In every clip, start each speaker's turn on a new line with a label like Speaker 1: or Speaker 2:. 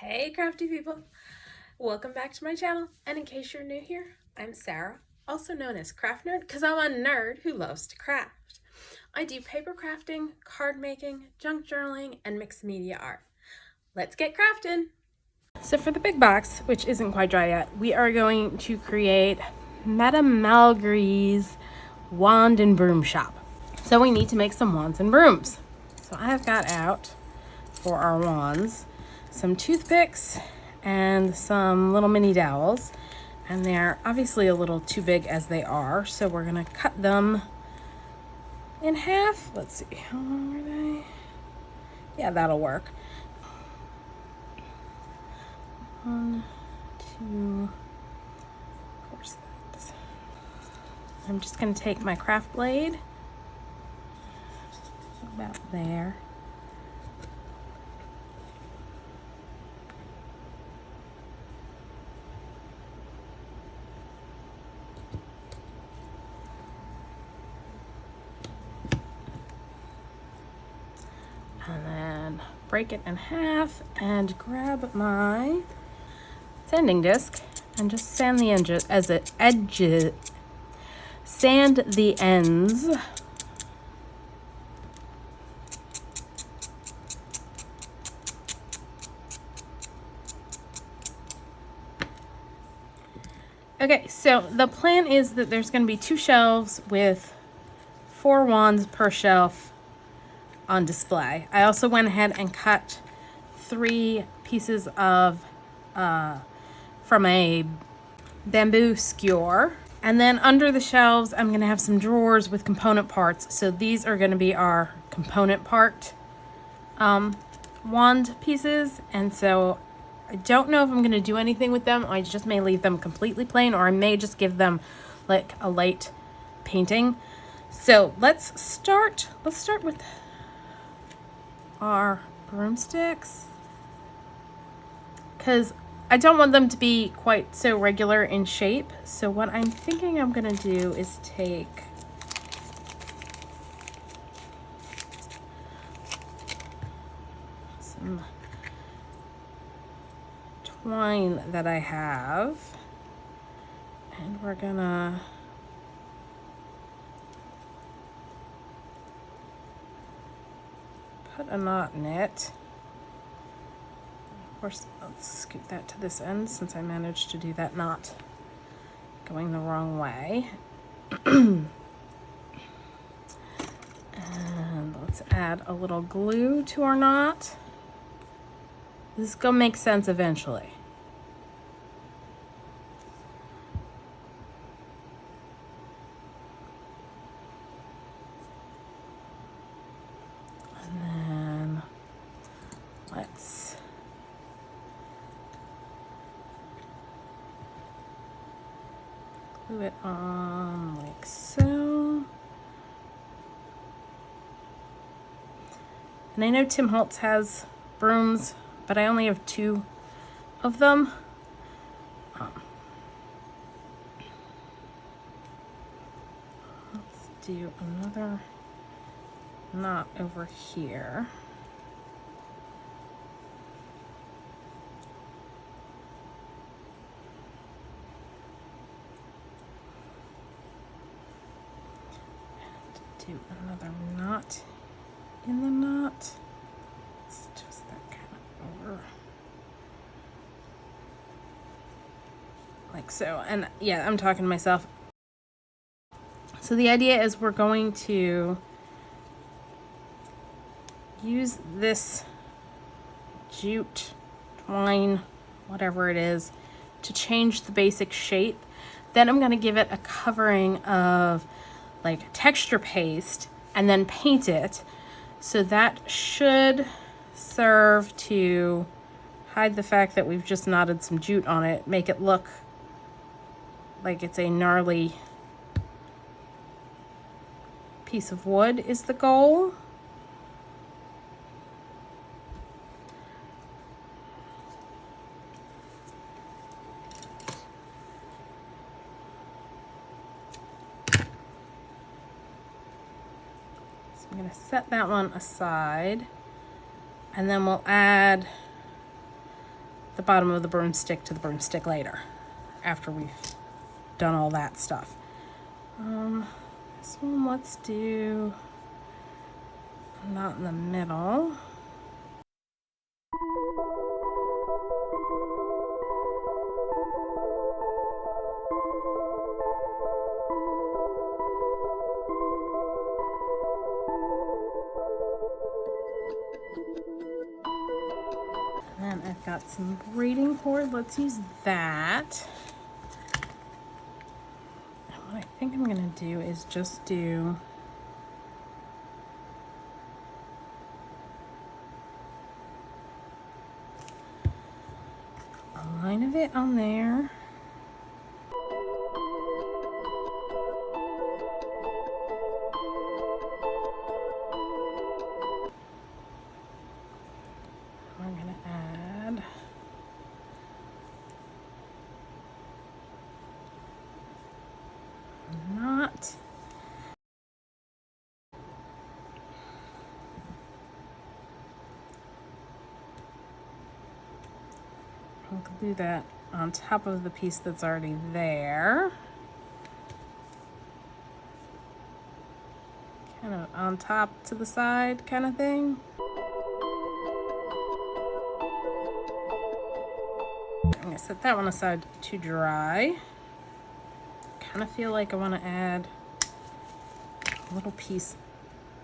Speaker 1: Hey crafty people, welcome back to my channel, and in case you're new here, I'm Sarah, also known as Craft Nerd because I'm a nerd who loves to craft. I do paper crafting, card making, junk journaling, and mixed media art. Let's get crafting! So for the big box, which isn't quite dry yet, we are going to create Madame Malgrie's wand and broom shop. So we need to make some wands and brooms. So I have got out for our wands some toothpicks and some little mini dowels, and they're obviously a little too big as they are, so we're gonna cut them in half. Let's see, how long are they? Yeah, that'll work. 1, 2, of course that's. I'm just gonna take my craft blade about there. And then break it in half and grab my sanding disc and just sand the edges sand the ends. Okay, so the plan is that there's going to be 2 shelves with 4 wands per shelf on display. I also went ahead and cut 3 pieces of from a bamboo skewer, and then under the shelves I'm going to have some drawers with component parts. So these are going to be our component part wand pieces, and so I don't know if I'm going to do anything with them. I just may leave them completely plain, or I may just give them like a light painting. So let's start with our broomsticks, because I don't want them to be quite so regular in shape. So what I'm thinking I'm gonna do is take some twine that I have, and we're gonna put a knot in it. Of course, let's scoot that to this end since I managed to do that knot going the wrong way. And let's add a little glue to our knot. This is gonna make sense eventually. And then let's glue it on like so. And I know Tim Holtz has brooms, but I only have 2 of them. Let's do another knot over here. And do another knot in the knot. Let's twist that kind of over. Like so. And yeah, I'm talking to myself. So the idea is we're going to use this jute, twine, whatever it is, to change the basic shape. Then I'm going to give it a covering of like texture paste and then paint it. So that should serve to hide the fact that we've just knotted some jute on it, make it look like it's a gnarly piece of wood is the goal. I'm going to set that one aside, and then we'll add the bottom of the broomstick to the broomstick later, after we've done all that stuff. This one, let's do not in the middle. And I've got some braiding cord. Let's use that. And what I think I'm gonna do is just do a line of it on there. We're gonna add a knot. I'll glue that on top of the piece that's already there. Kind of on top to the side kind of thing. I'm gonna set that one aside to dry. Kind of feel like I want to add a little piece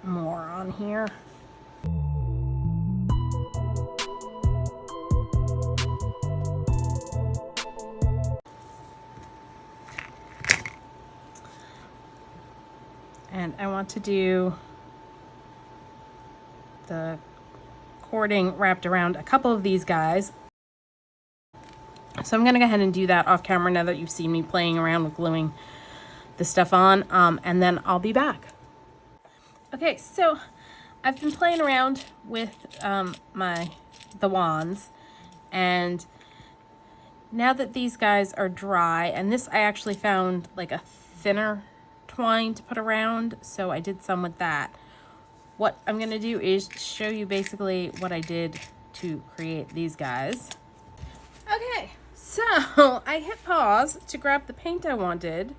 Speaker 1: more on here. And I want to do the cording wrapped around a couple of these guys. So I'm gonna go ahead and do that off camera now that you've seen me playing around with gluing the stuff on, and then I'll be back. Okay, so I've been playing around with the wands, and now that these guys are dry, and this I actually found like a thinner twine to put around, so I did some with that. What I'm gonna do is show you basically what I did to create these guys. Okay, so I hit pause to grab the paint I wanted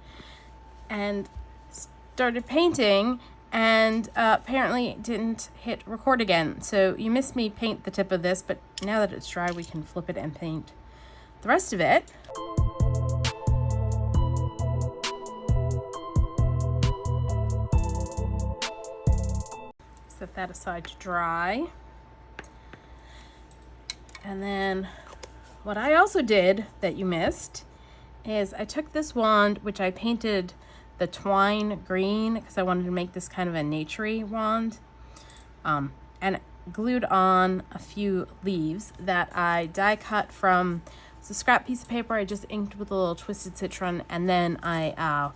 Speaker 1: and started painting, and apparently didn't hit record again. So you missed me paint the tip of this, but now that it's dry, we can flip it and paint the rest of it. Set that aside to dry. And then what I also did that you missed is I took this wand, which I painted the twine green because I wanted to make this kind of a naturey wand, and glued on a few leaves that I die cut from a scrap piece of paper I just inked with a little twisted citron, and then I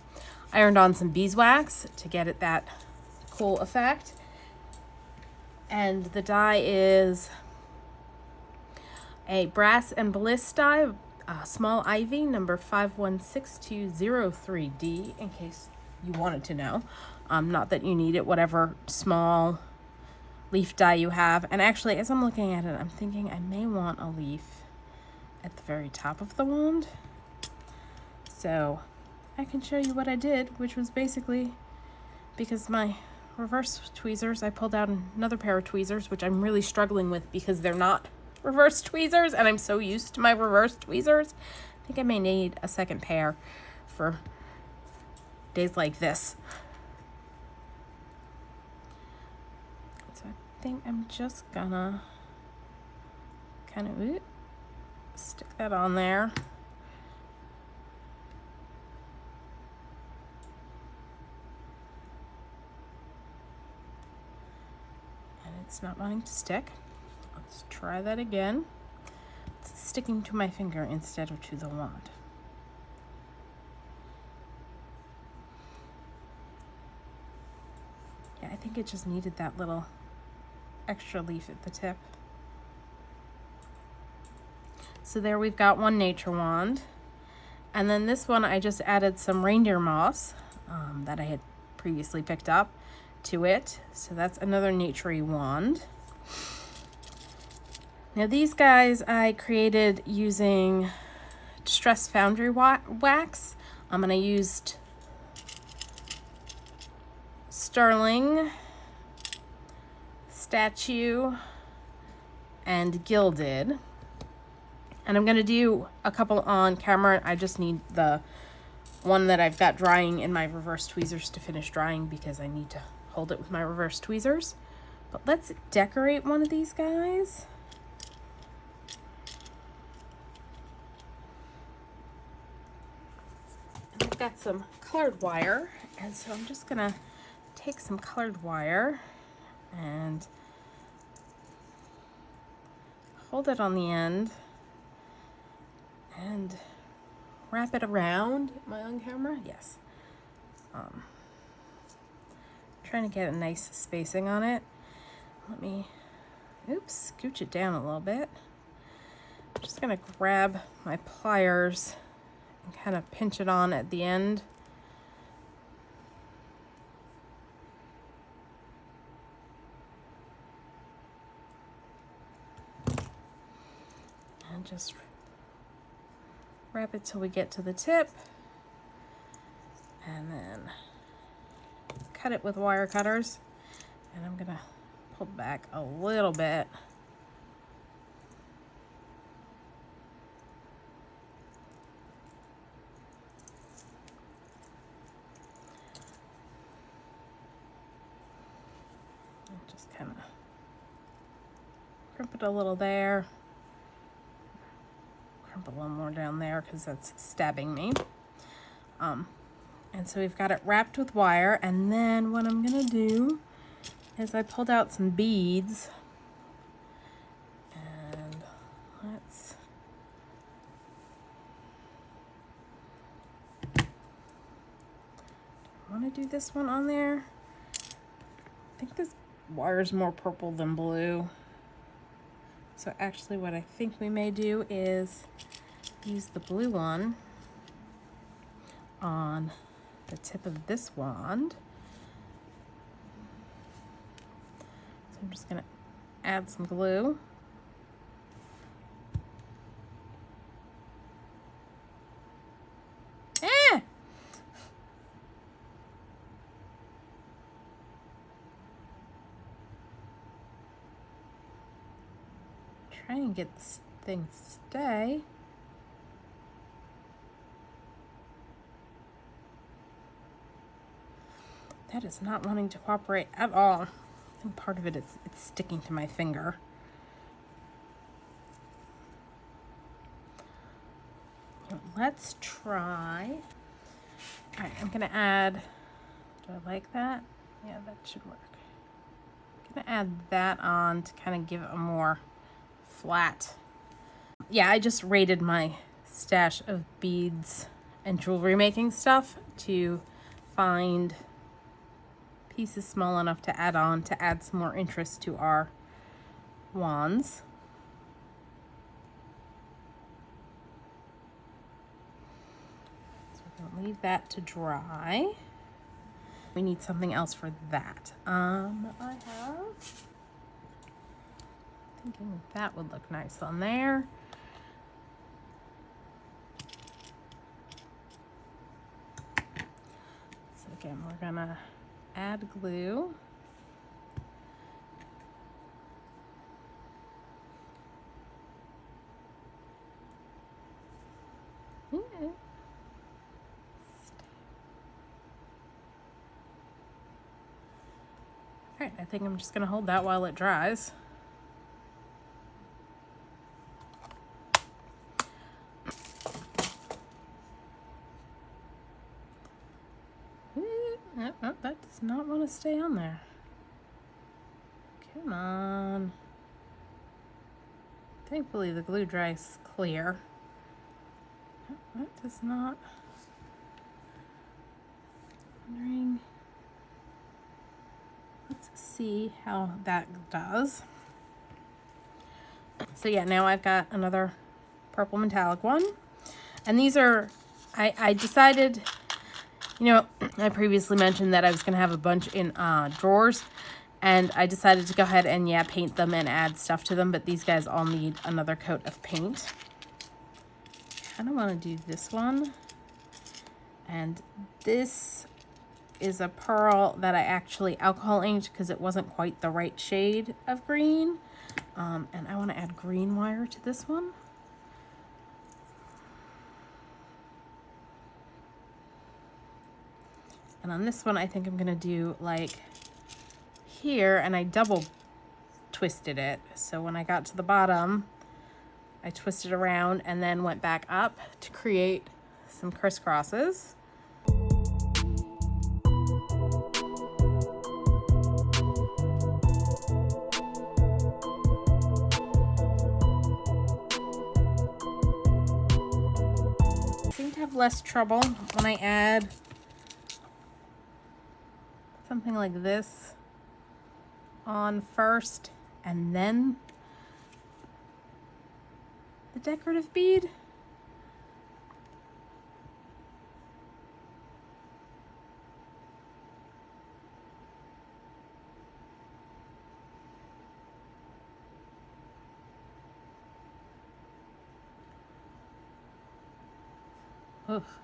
Speaker 1: ironed on some beeswax to get it that cool effect. And the die is a Brass and Bliss die, small ivy, number 516203D, in case you wanted to know. Not that you need it, whatever small leaf die you have. And actually, as I'm looking at it, I'm thinking I may want a leaf at the very top of the wand. So I can show you what I did, which was basically, because my reverse tweezers, I pulled out another pair of tweezers, which I'm really struggling with because they're not reverse tweezers, and I'm so used to my reverse tweezers. I think I may need a second pair for days like this. So I think I'm just gonna kind of stick that on there. It's not wanting to stick. Let's try that again. It's sticking to my finger instead of to the wand. Yeah, I think it just needed that little extra leaf at the tip. So there we've got one nature wand. And then this one I just added some reindeer moss that I had previously picked up to it. So that's another naturey wand. Now these guys I created using Distressed Foundry Wax. I'm going to use Sterling, Statute, and Gilded. And I'm going to do a couple on camera. I just need the one that I've got drying in my reverse tweezers to finish drying because I need to hold it with my reverse tweezers. But let's decorate one of these guys. And I've got some colored wire, and so I'm just gonna take some colored wire and hold it on the end and wrap it around. Am I on camera? Yes. Trying to get a nice spacing on it. Let me, oops, scooch it down a little bit. I'm just gonna grab my pliers and kind of pinch it on at the end. And just wrap it till we get to the tip. And then cut it with wire cutters. And I'm gonna pull back a little bit. And just kind of crimp it a little there. Crimp a little more down there because that's stabbing me. And so we've got it wrapped with wire, and then what I'm gonna do is I pulled out some beads, and let's want to do this one on there. I think this wire is more purple than blue. So actually what I think we may do is use the blue one on the tip of this wand. So I'm just gonna add some glue. Try and get this thing to stay. That is not wanting to cooperate at all. I think part of it is it's sticking to my finger. Let's try. All right, I'm gonna add, do I like that? Yeah, that should work. I'm gonna add that on to kind of give it a more flat. Yeah, I just raided my stash of beads and jewelry making stuff to find pieces small enough to add on to add some more interest to our wands. So we're gonna leave that to dry. We need something else for that. I have thinking that would look nice on there. So again, we're gonna add glue. Yeah. All right, I think I'm just gonna hold that while it dries. Oh, that does not want to stay on there. Come on. Thankfully the glue dries clear. Oh, that does not. Wondering. Let's see how that does. So yeah, now I've got another purple metallic one. And these are, I decided, you know, I previously mentioned that I was going to have a bunch in drawers. And I decided to go ahead and, yeah, paint them and add stuff to them. But these guys all need another coat of paint. I kind of want to do this one. And this is a pearl that I actually alcohol inked because it wasn't quite the right shade of green. And I want to add green wire to this one. And on this one, I think I'm going to do like here, and I double twisted it. So when I got to the bottom, I twisted around and then went back up to create some crisscrosses. Less trouble when I add something like this on first and then the decorative bead. Oof.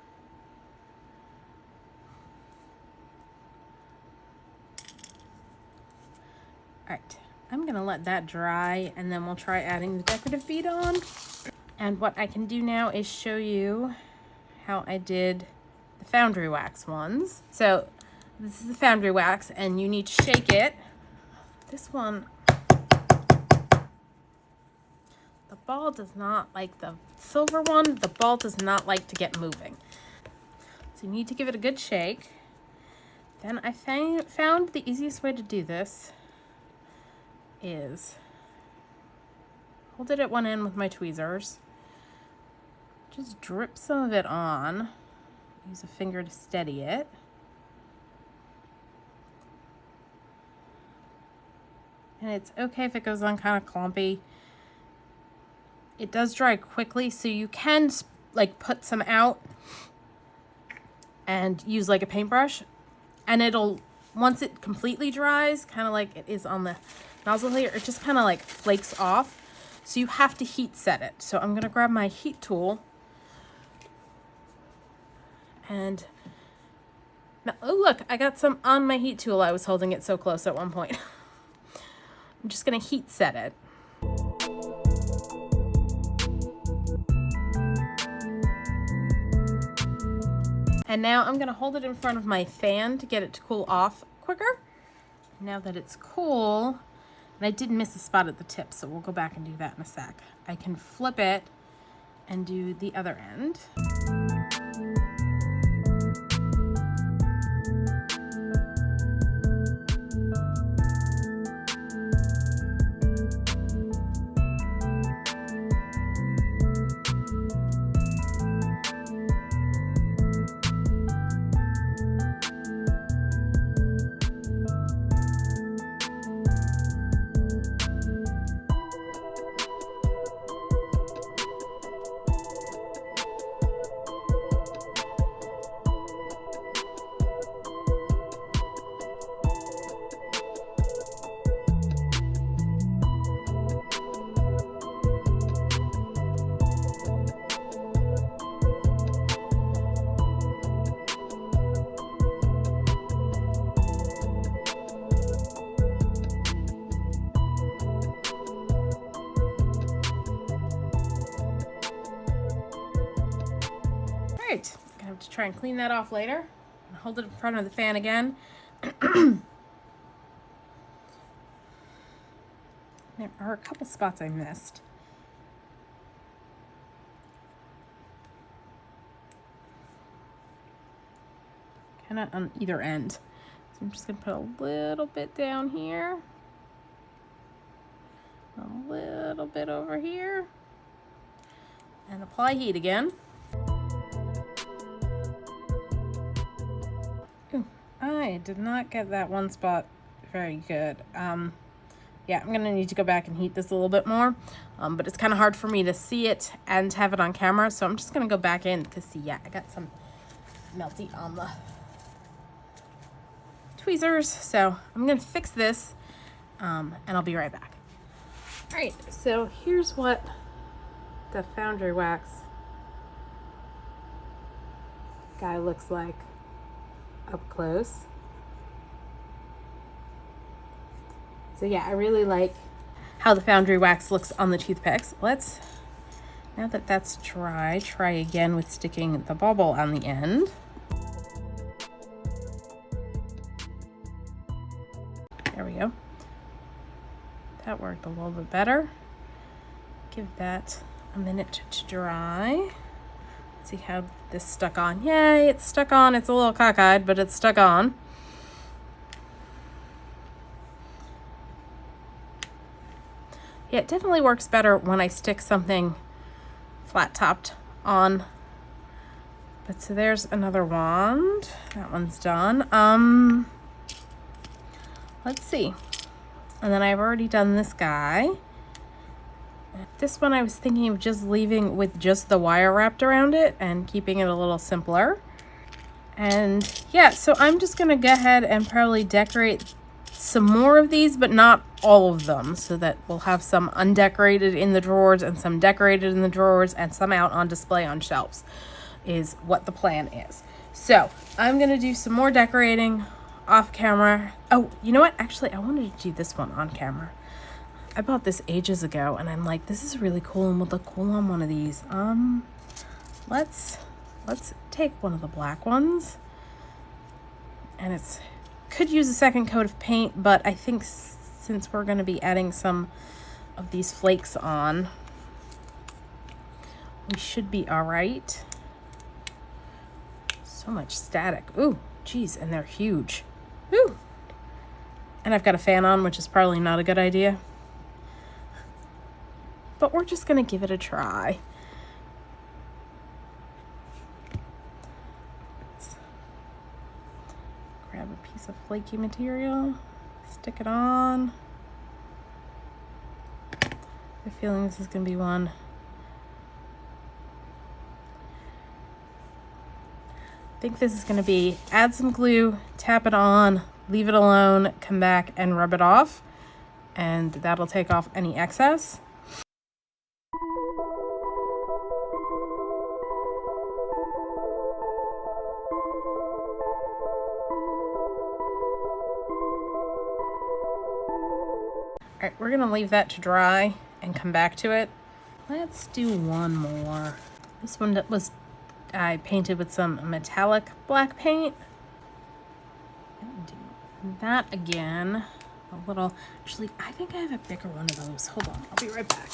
Speaker 1: All right, I'm gonna let that dry and then we'll try adding the decorative bead on. And what I can do now is show you how I did the Foundry Wax ones. So this is the Foundry Wax and you need to shake it. This one, the ball does not like the silver one. The ball does not like to get moving. So you need to give it a good shake. Then I found the easiest way to do this is hold it at one end with my tweezers. Just drip some of it on. Use a finger to steady it. And it's okay if it goes on kind of clumpy. It does dry quickly, so you can like put some out and use like a paintbrush, and it'll, once it completely dries, kind of like it is on the nozzle here, it just kind of like flakes off. So you have to heat set it. So I'm gonna grab my heat tool and now, oh look, I got some on my heat tool. I was holding it so close at one point. I'm just gonna heat set it. And now I'm gonna hold it in front of my fan to get it to cool off quicker. Now that it's cool, and I did miss a spot at the tip, so we'll go back and do that in a sec. I can flip it and do the other end. Alright, I'm gonna have to try and clean that off later. Hold it in front of the fan again. There are a couple spots I missed. Kind of on either end. So I'm just gonna put a little bit down here. A little bit over here. And apply heat again. Ooh, I did not get that one spot very good. Yeah, I'm gonna need to go back and heat this a little bit more, but it's kind of hard for me to see it and have it on camera, so I'm just gonna go back in because see, yeah, I got some melty on the tweezers, so I'm gonna fix this and I'll be right back. All right, so here's what the Foundry Wax guy looks like up close. So yeah, I really like how the Foundry Wax looks on the toothpicks. Let's, now that that's dry, try again with sticking the bubble on the end. There we go. That worked a little bit better. Give that a minute to dry. See how this stuck on. Yay, it's stuck on. It's a little cockeyed, but it's stuck on. Yeah, it definitely works better when I stick something flat topped on. But so there's another wand. That one's done. Let's see. And then I've already done this guy. This one I was thinking of just leaving with just the wire wrapped around it and keeping it a little simpler. And yeah, so I'm just gonna go ahead and probably decorate some more of these, but not all of them, so that we'll have some undecorated in the drawers and some decorated in the drawers and some out on display on shelves is what the plan is. So I'm gonna do some more decorating off camera. Oh, you know what? Actually, I wanted to do this one on camera. I bought this ages ago and I'm like, this is really cool and would look cool on one of these. Let's take one of the black ones, and it's could use a second coat of paint, but I think since we're going to be adding some of these flakes on, we should be all right. So much static. Ooh, geez, and they're huge. Ooh. And I've got a fan on, which is probably not a good idea. But we're just going to give it a try. Let's grab a piece of flaky material, stick it on. I have a feeling this is going to be one. I think this is going to be add some glue, tap it on, leave it alone, come back and rub it off, and that'll take off any excess. All right, we're gonna leave that to dry and come back to it. Let's do one more. This one that was I painted with some metallic black paint. Do that again. A little, actually, I think I have a bigger one of those. Hold on, I'll be right back.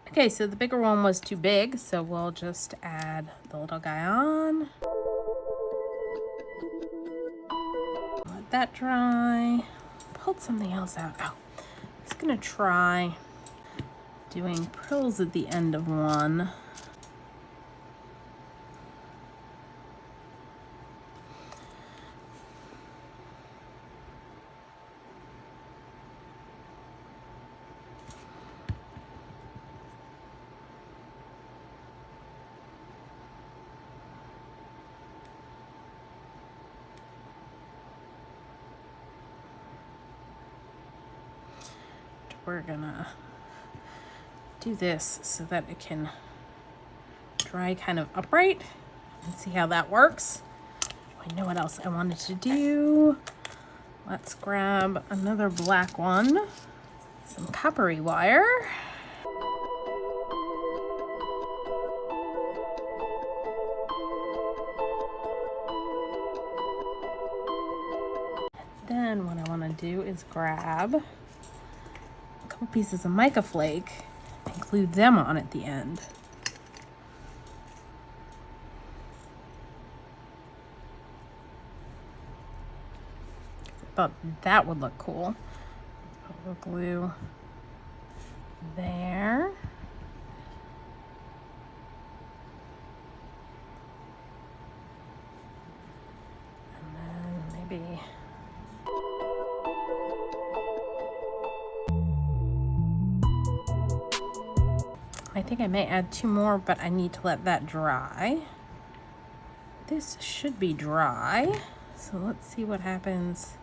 Speaker 1: Okay, so the bigger one was too big, so we'll just add the little guy on. Let that dry. Pulled something else out. Oh, I was gonna try doing pearls at the end of one. We're gonna do this so that it can dry kind of upright and see how that works. I know what else I wanted to do. Let's grab another black one, some coppery wire. Then what I want to do is grab pieces of mica flake and glue them on at the end. I thought that would look cool. Put a little glue there. And then maybe I think I may add two more, but I need to let that dry. This should be dry, so let's see what happens.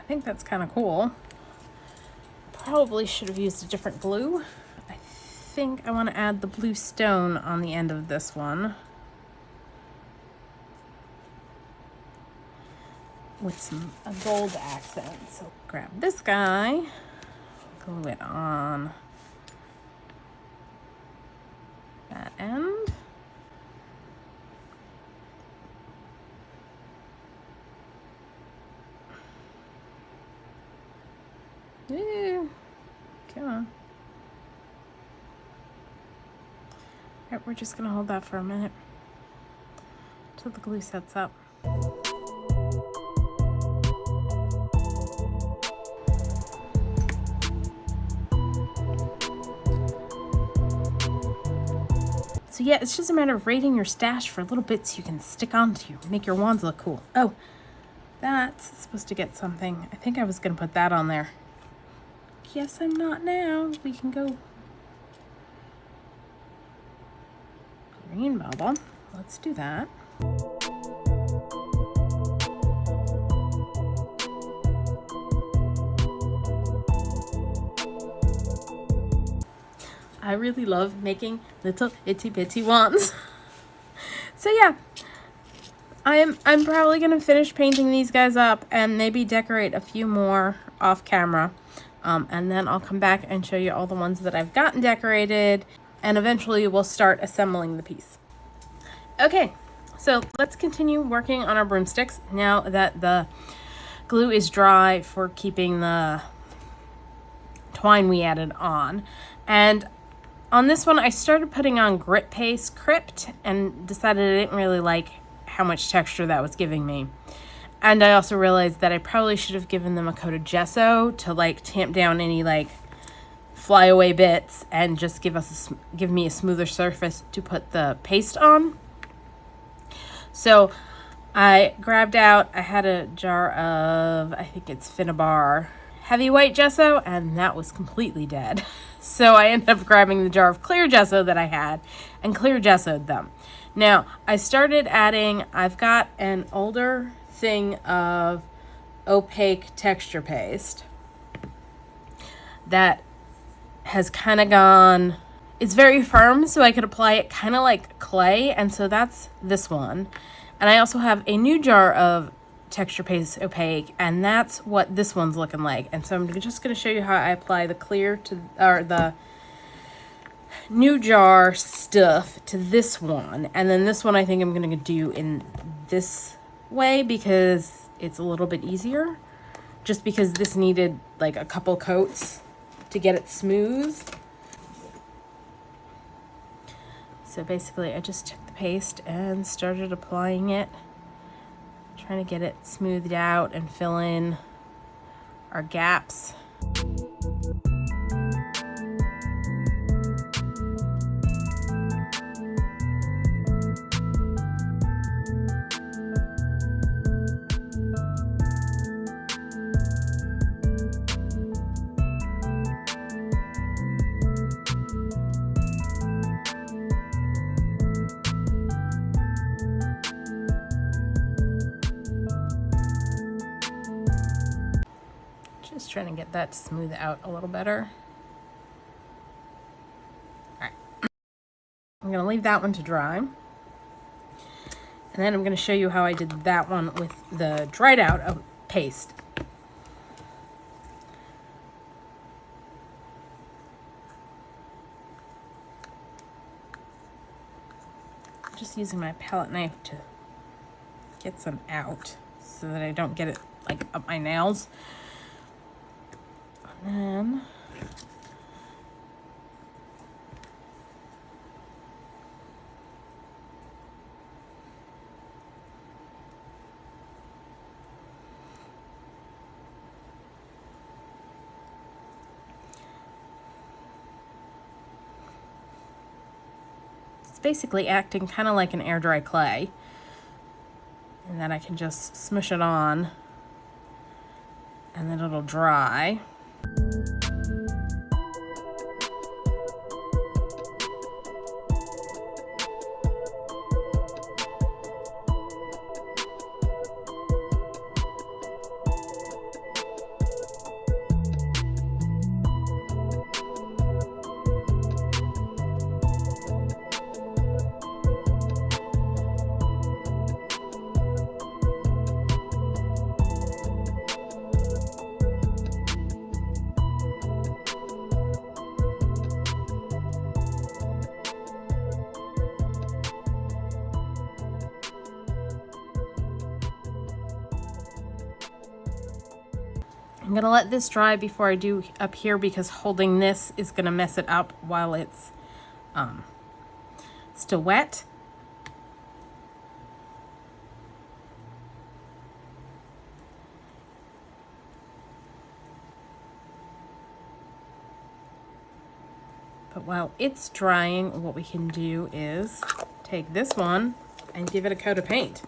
Speaker 1: think that's kind of cool. Probably should have used a different glue. I think I want to add the blue stone on the end of this one with a gold accent. So grab this guy, glue it on that end. Ooh, come on. Alright, we're just gonna hold that for a minute till the glue sets up. So yeah, it's just a matter of raiding your stash for little bits you can stick onto, make your wands look cool. Oh, that's supposed to get something. I think I was gonna put that on there. Yes, I'm not now. We can go green bubble. Let's do that. I really love making little itty bitty wands. So yeah, I'm probably gonna finish painting these guys up and maybe decorate a few more off camera. And then I'll come back and show you all the ones that I've gotten decorated, and eventually we'll start assembling the piece. Okay, so let's continue working on our broomsticks now that the glue is dry for keeping the twine we added on. And on this one, I started putting on grit paste crypt and decided I didn't really like how much texture that was giving me. And I also realized that I probably should have given them a coat of gesso to like tamp down any like flyaway bits and just give me a smoother surface to put the paste on. So I grabbed out, I had a jar of, I think it's Finnabar heavy white gesso, and that was completely dead. So I ended up grabbing the jar of clear gesso that I had and clear gessoed them. Now I started adding, I've got an older thing of opaque texture paste that has kind of gone, it's very firm, so I could apply it kind of like clay, and so that's this one. And I also have a new jar of texture paste opaque, and that's what this one's looking like. And so I'm just going to show you how I apply the clear to, or the new jar stuff to this one, and then this one I think I'm going to do in this way because it's a little bit easier, just because this needed like a couple coats to get it smooth. So basically I just took the paste and started applying it, trying to get it smoothed out and fill in our gaps. Just trying to get that to smooth out a little better. All right, I'm gonna leave that one to dry. And then I'm gonna show you how I did that one with the dried out paste. Just using my palette knife to get some out so that I don't get it like up my nails. And then it's basically acting kind of like an air dry clay, and then I can just smush it on and then it'll dry. I'm gonna let this dry before I do up here because holding this is gonna mess it up while it's still wet. But while it's drying, what we can do is take this one and give it a coat of paint.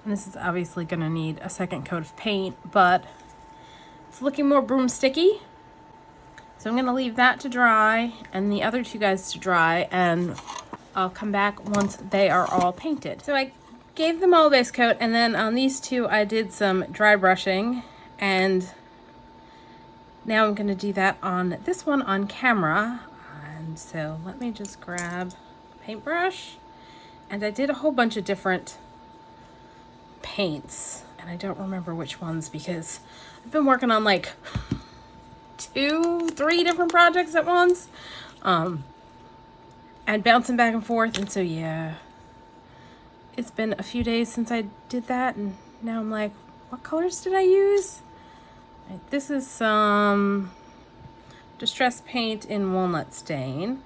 Speaker 1: And this is obviously going to need a second coat of paint, but it's looking more broomsticky. So I'm going to leave that to dry and the other two guys to dry, and I'll come back once they are all painted. So I gave them all a base coat, and then on these two I did some dry brushing, and now I'm going to do that on this one on camera. And so let me just grab a paintbrush, and I did a whole bunch of different paints, and I don't remember which ones because I've been working on like 2-3 different projects at once, and bouncing back and forth, and so yeah, it's been a few days since I did that, and now I'm like, what colors did I use? Right, this is some distress paint in Walnut Stain.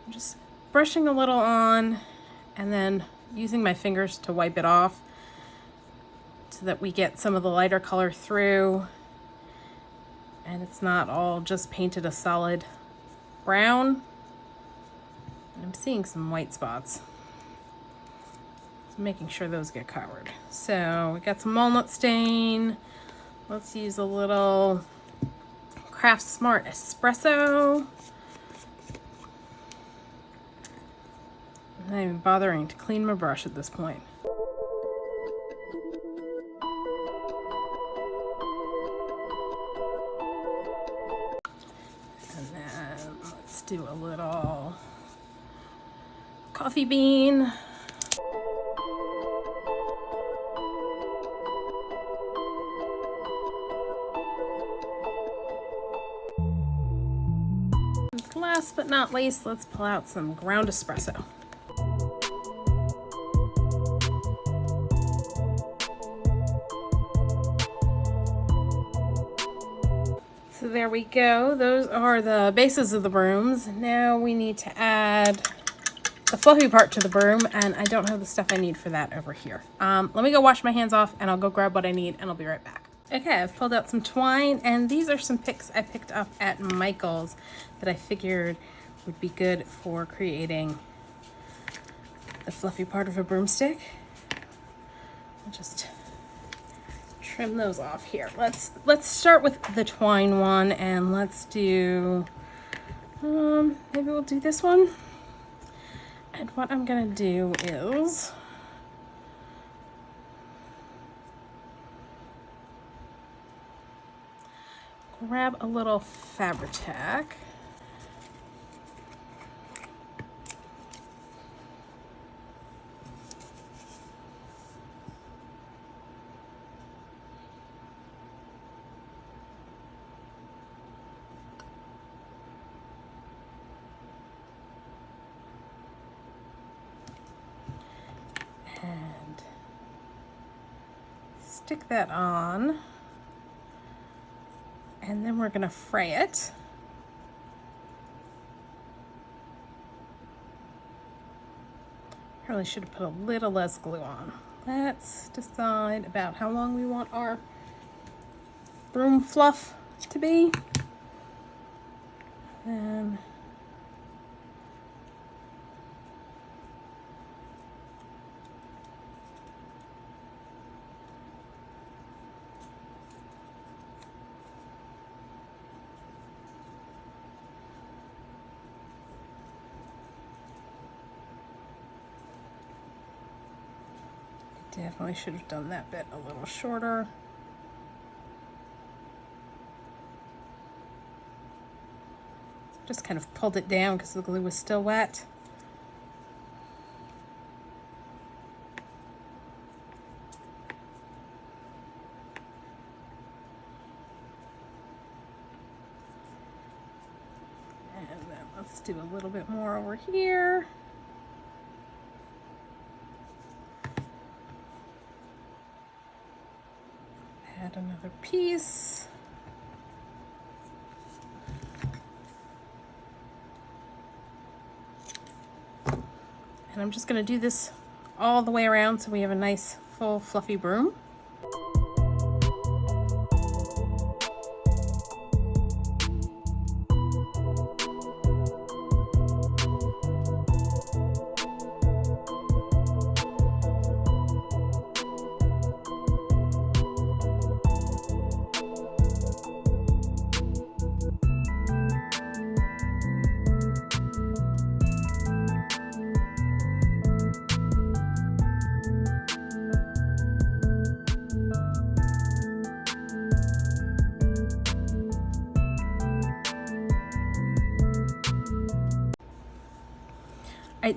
Speaker 1: I'm just brushing a little on and then using my fingers to wipe it off so that we get some of the lighter color through and it's not all just painted a solid brown. I'm seeing some white spots. So making sure those get covered. So we got some Walnut Stain. Let's use a little Craft Smart Espresso. I'm not even bothering to clean my brush at this point. And then let's do a little coffee bean. And last but not least, let's pull out some ground espresso. So there we go. Those are the bases of the brooms. Now we need to add the fluffy part to the broom, and I don't have the stuff I need for that over here. Let me go wash my hands off and I'll go grab what I need and I'll be right back. Okay, I've pulled out some twine, and these are some picks I picked up at Michael's that I figured would be good for creating the fluffy part of a broomstick. I'll just trim those off here. Let's start with the twine one, and let's do maybe we'll do this one. And what I'm gonna do is grab a little Fabri-Tac. And stick that on. And then we're going to fray it. Probably should have put a little less glue on. Let's decide about how long we want our broom fluff to be. And definitely should have done that bit a little shorter. Just kind of pulled it down because the glue was still wet. And Let's do a little bit more over here. Add another piece. And I'm just going to do this all the way around so we have a nice full fluffy broom.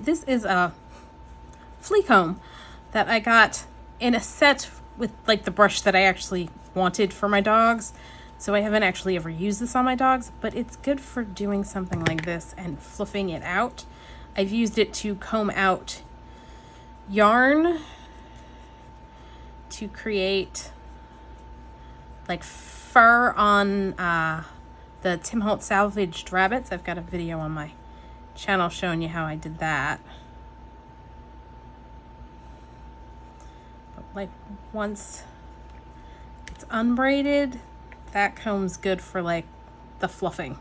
Speaker 1: This is a flea comb that I got in a set with like the brush that I actually wanted for my dogs. So I haven't actually ever used this on my dogs, but it's good for doing something like this and fluffing it out. I've used it to comb out yarn to create like fur on the Tim Holtz salvaged rabbits. I've got a video on my channel showing you how I did that. But like once it's unbraided, that comb's good for like the fluffing.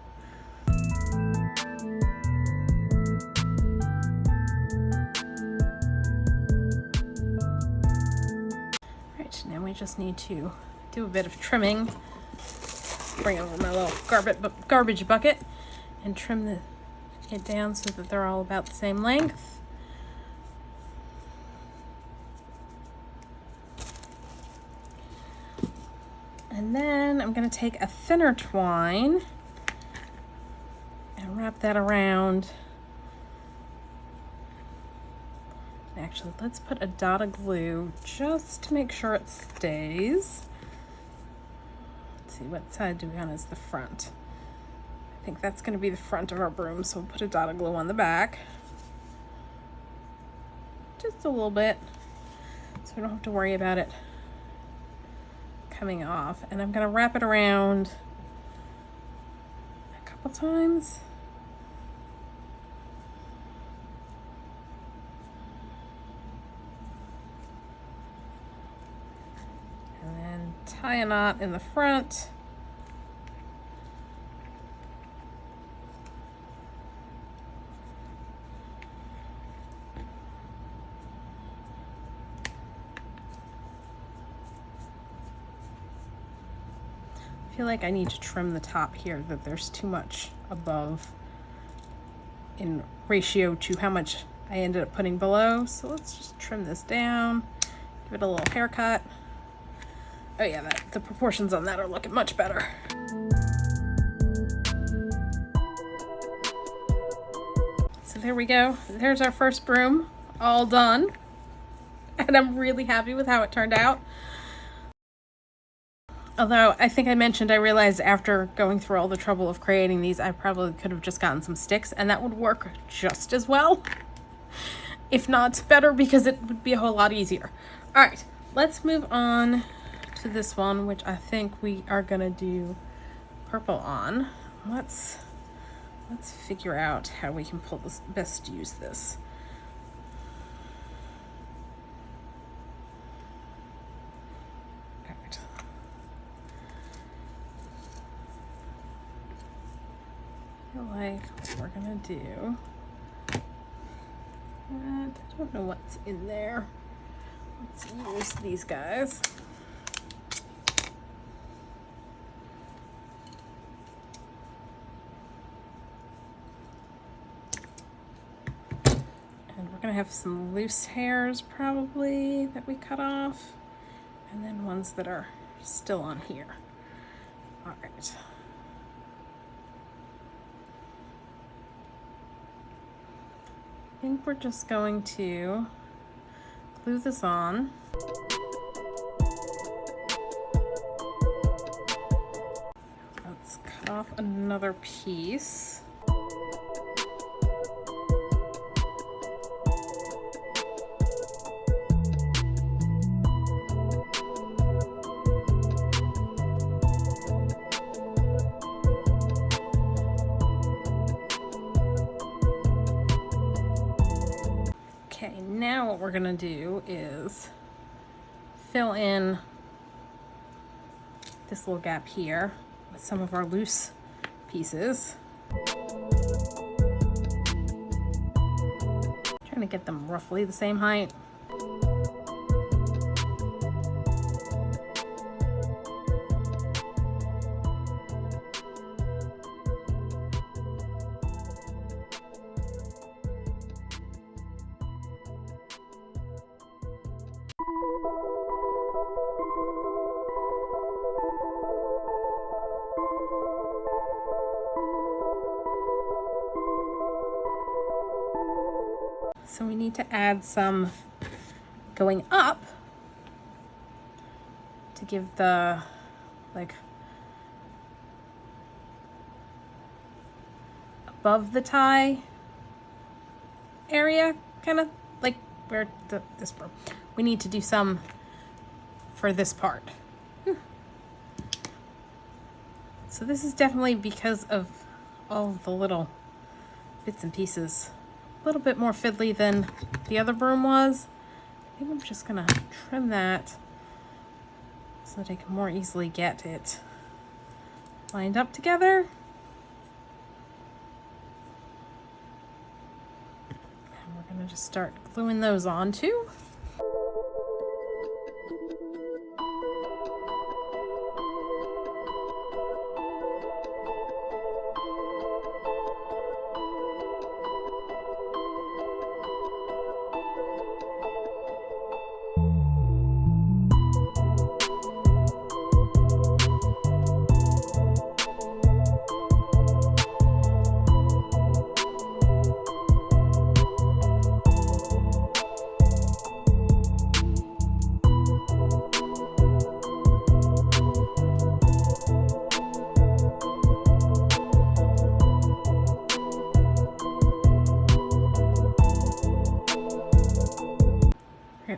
Speaker 1: Alright, now we just need to do a bit of trimming. Bring over my little garbage bucket and trim it down so that they're all about the same length. And then I'm going to take a thinner twine and wrap that around. Actually, let's put a dot of glue just to make sure it stays. Let's see, what side do we want as the front? I think that's going to be the front of our broom, so we'll put a dot of glue on the back. Just a little bit, so we don't have to worry about it coming off. And I'm going to wrap it around a couple times. And then tie a knot in the front. I feel like I need to trim the top here, that there's too much above in ratio to how much I ended up putting below. So let's just trim this down, give it a little haircut. Oh yeah, the proportions on that are looking much better. So there we go. There's our first broom, all done. And I'm really happy with how it turned out. Although I think I mentioned, I realized after going through all the trouble of creating these, I probably could have just gotten some sticks and that would work just as well. If not better, because it would be a whole lot easier. All right, let's move on to this one, which I think we are gonna do purple on. Let's figure out how we can pull this, best use this. Like what we're gonna do. And I don't know what's in there. Let's use these guys. And we're gonna have some loose hairs probably that we cut off, and then ones that are still on here. All right. I think we're just going to glue this on. Let's cut off another piece. we're gonna do is fill in this little gap here with some of our loose pieces. Trying to get them roughly the same height. So we need to add some going up to give the, like, above the tie area, kind of like where this part. We need to do some for this part. So this is definitely because of all of the little bits and pieces. A little bit more fiddly than the other broom was. I think I'm just gonna trim that so that I can more easily get it lined up together. And we're gonna just start gluing those on too.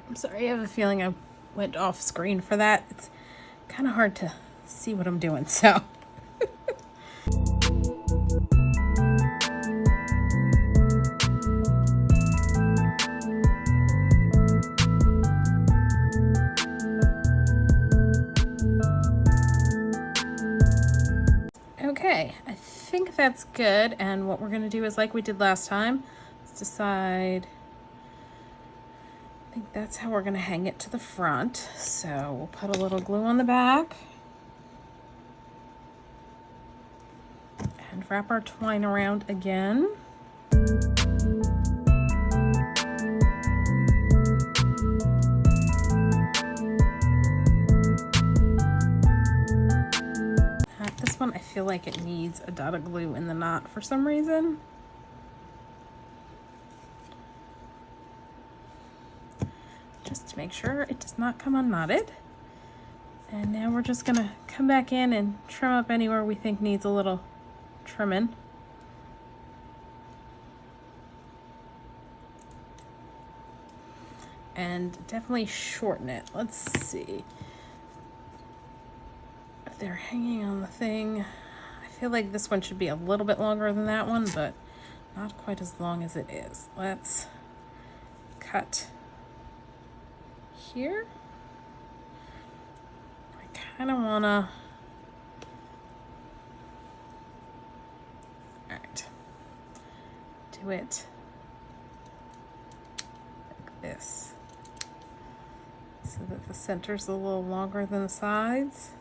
Speaker 1: I'm sorry, I have a feeling I went off screen for that. It's kind of hard to see what I'm doing, so. Okay, I think that's good, and what we're gonna do is like we did last time, let's decide. I think that's how we're gonna hang it to the front. So we'll put a little glue on the back and wrap our twine around again. This one I feel like it needs a dot of glue in the knot for some reason. Just to make sure it does not come unknotted. And now we're just gonna come back in and trim up anywhere we think needs a little trimming. And definitely shorten it. Let's see. If they're hanging on the thing, I feel like this one should be a little bit longer than that one, but not quite as long as it is. Let's cut here. I kind of wanna, all right, do it like this so that the center's a little longer than the sides.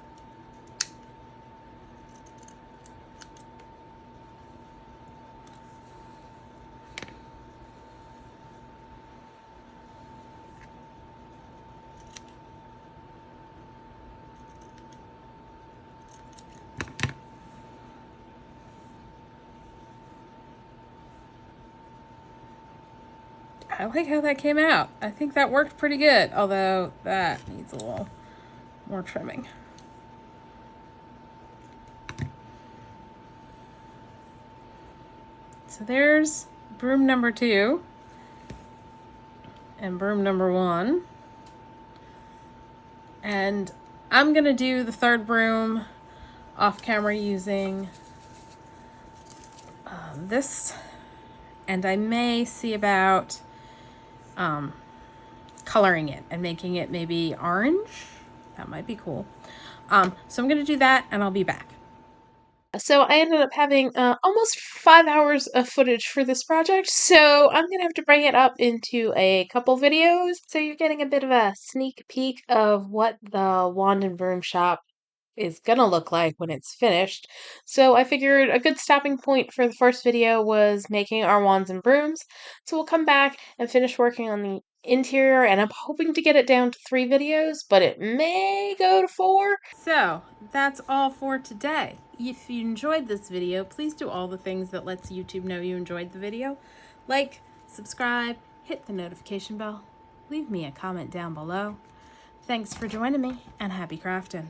Speaker 1: I like how that came out. I think that worked pretty good, although that needs a little more trimming. So there's broom number 2 and broom number 1. And I'm gonna do the third broom off camera using this, and I may see about coloring it and making it maybe orange. That might be cool. So I'm going to do that and I'll be back. So I ended up having almost 5 hours of footage for this project, so I'm going to have to break it up into a couple videos. So you're getting a bit of a sneak peek of what the wand and broom shop is going to look like when it's finished. So I figured a good stopping point for the first video was making our wands and brooms. So we'll come back and finish working on the interior, and I'm hoping to get it down to 3 videos, but it may go to 4. So that's all for today. If you enjoyed this video, please do all the things that lets YouTube know you enjoyed the video. Like, subscribe, hit the notification bell, leave me a comment down below. Thanks for joining me, and happy crafting.